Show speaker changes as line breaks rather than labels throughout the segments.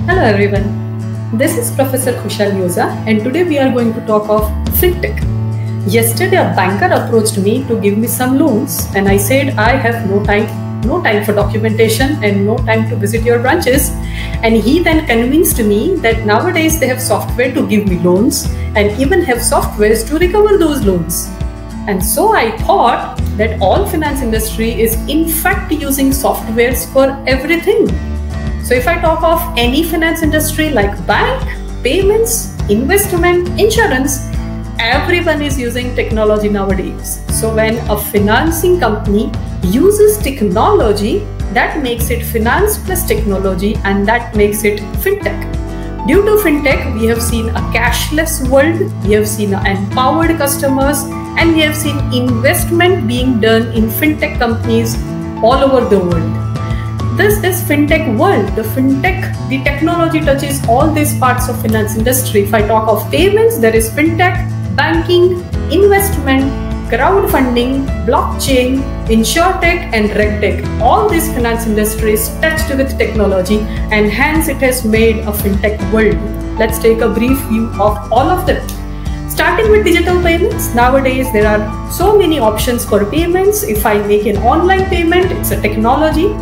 Hello everyone, this is Professor Khushal Yoza and today we are going to talk of FinTech. Yesterday a banker approached me to give me some loans and I said I have no time for documentation and no time to visit your branches, and he then convinced me that nowadays they have software to give me loans and even have softwares to recover those loans. And so I thought that all finance industry is in fact using softwares for everything. So if I talk of any finance industry like bank, payments, investment, insurance, everyone is using technology nowadays. So when a financing company uses technology, that makes it finance plus technology, and that makes it fintech. Due to fintech, we have seen a cashless world, we have seen empowered customers, and we have seen investment being done in fintech companies all over the world. This is fintech world. The technology touches all these parts of finance industry. If I talk of payments, there is fintech, banking, investment, crowdfunding, blockchain, insurtech, and regtech. All these finance industries touched with technology, and hence it has made a fintech world. Let's take a brief view of all of them. Starting with digital payments, nowadays there are so many options for payments. If I make an online payment, it's a technology.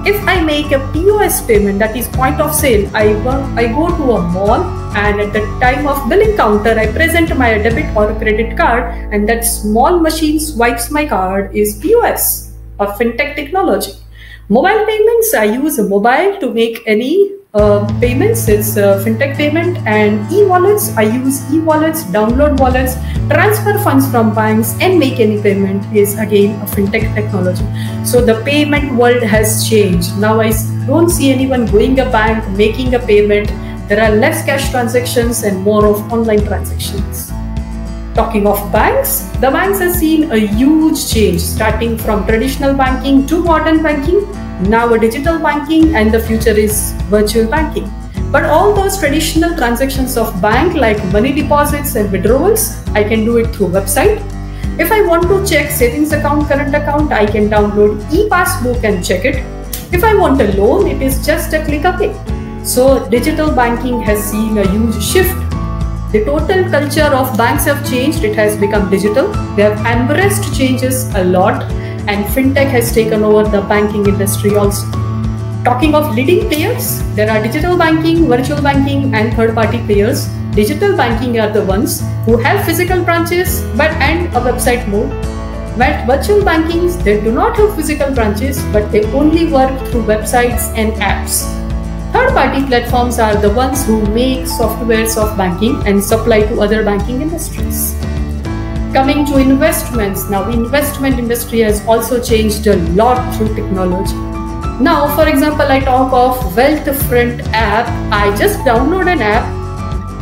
If I make a POS payment, that is point of sale, I go to a mall and at the time of billing counter, I present my debit or credit card, and that small machine swipes my card is POS or fintech technology. Mobile payments, I use a mobile to make any payments, it's fintech payment. And e-wallets, I use e-wallets, download wallets, transfer funds from banks and make any payment is again a fintech technology. So the payment world has changed. Now I don't see anyone going a bank, making a payment. There are less cash transactions and more of online transactions. Talking of banks, the banks have seen a huge change, starting from traditional banking to modern banking, now a digital banking, and the future is virtual banking. But all those traditional transactions of bank like money deposits and withdrawals, I can do it through website. If I want to check savings account, current account, I can download e-passbook and check it. If I want a loan, it is just a click away. So digital banking has seen a huge shift. The total culture of banks have changed. It has become digital. They have embraced changes a lot, and fintech has taken over the banking industry also. Talking of leading players, there are digital banking, virtual banking, and third-party players. Digital banking are the ones who have physical branches and a website mode. But virtual bankings, they do not have physical branches, but they only work through websites and apps. Third-party platforms are the ones who make softwares of banking and supply to other banking industries. Coming to investments, now investment industry has also changed a lot through technology. Now, for example, I talk of Wealthfront app. I just download an app,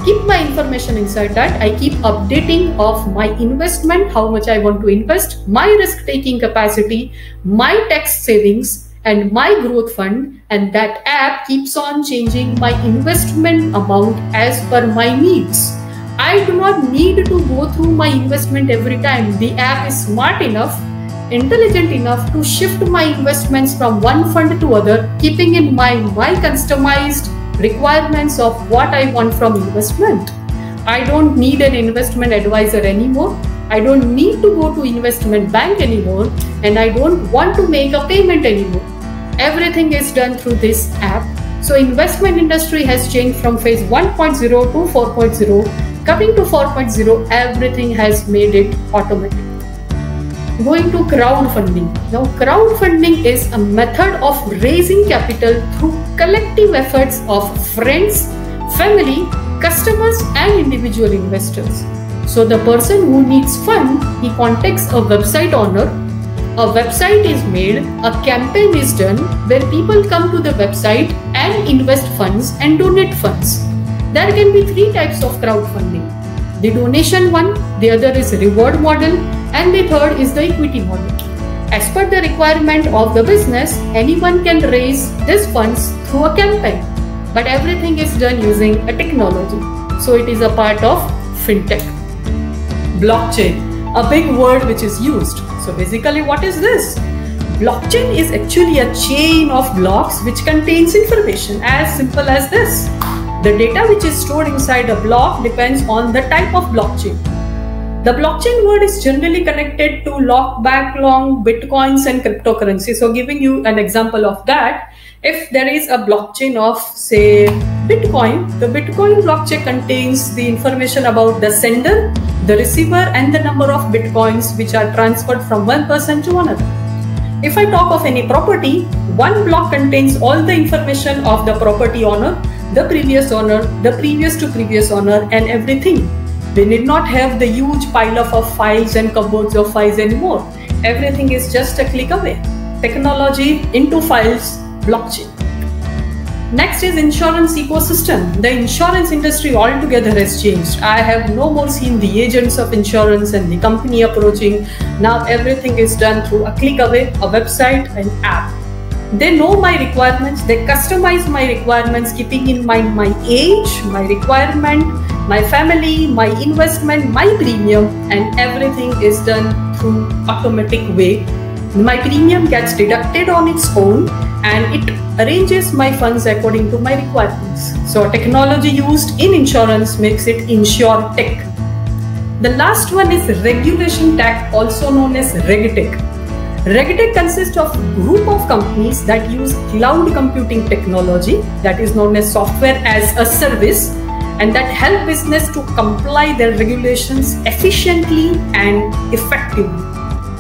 keep my information inside that. I keep updating of my investment, how much I want to invest, my risk-taking capacity, my tax savings, and my growth fund, and that app keeps on changing my investment amount as per my needs. I do not need to go through my investment every time. The app is smart enough, intelligent enough to shift my investments from one fund to other, keeping in mind my customized requirements of what I want from investment. I don't need an investment advisor anymore. I don't need to go to investment bank anymore, and I don't want to make a payment anymore. Everything is done through this app. So investment industry has changed from phase 1.0 to 4.0. Coming to 4.0, everything has made it automatic. Going to crowdfunding. Now crowdfunding is a method of raising capital through collective efforts of friends, family, customers, and individual investors. So the person who needs fund, he contacts a website owner. A website is made, a campaign is done where people come to the website and invest funds and donate funds. There can be three types of crowdfunding. The donation one, the other is reward model, and the third is the equity model. As per the requirement of the business, anyone can raise these funds through a campaign, but everything is done using a technology. So it is a part of fintech. Blockchain, a big word which is used. So basically, what is this? Blockchain is actually a chain of blocks which contains information, as simple as this. The data which is stored inside a block depends on the type of blockchain. The blockchain word is generally connected to lock backlog, bitcoins and cryptocurrency. So giving you an example of that, if there is a blockchain of say Bitcoin, the Bitcoin blockchain contains the information about the sender, the receiver and the number of Bitcoins which are transferred from one person to another. If I talk of any property, one block contains all the information of the property owner, the previous owner, the previous to previous owner and everything. We need not have the huge pile of files and cupboards of files anymore. Everything is just a click away. Technology into files, blockchain. Next is insurance ecosystem. The insurance industry altogether has changed. I have no more seen the agents of insurance and the company approaching. Now everything is done through a click away, a website, an app. They know my requirements, they customize my requirements, keeping in mind my age, my requirement, my family, my investment, my premium, and everything is done through automatic way. My premium gets deducted on its own and it arranges my funds according to my requirements. So technology used in insurance makes it InsurTech. The last one is regulation tech, also known as RegTech. RegTech consists of a group of companies that use cloud computing technology, that is known as software as a service, and that help business to comply their regulations efficiently and effectively.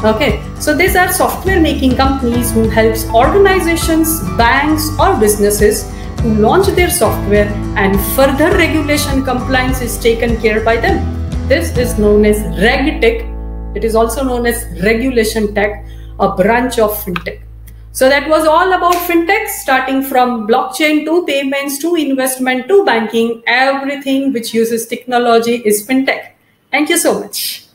Okay, so these are software making companies who helps organizations, banks or businesses to launch their software and further regulation compliance is taken care by them. This is known as RegTech. It is also known as regulation tech, a branch of fintech. So that was all about fintech, starting from blockchain to payments to investment to banking. Everything which uses technology is fintech. Thank you so much.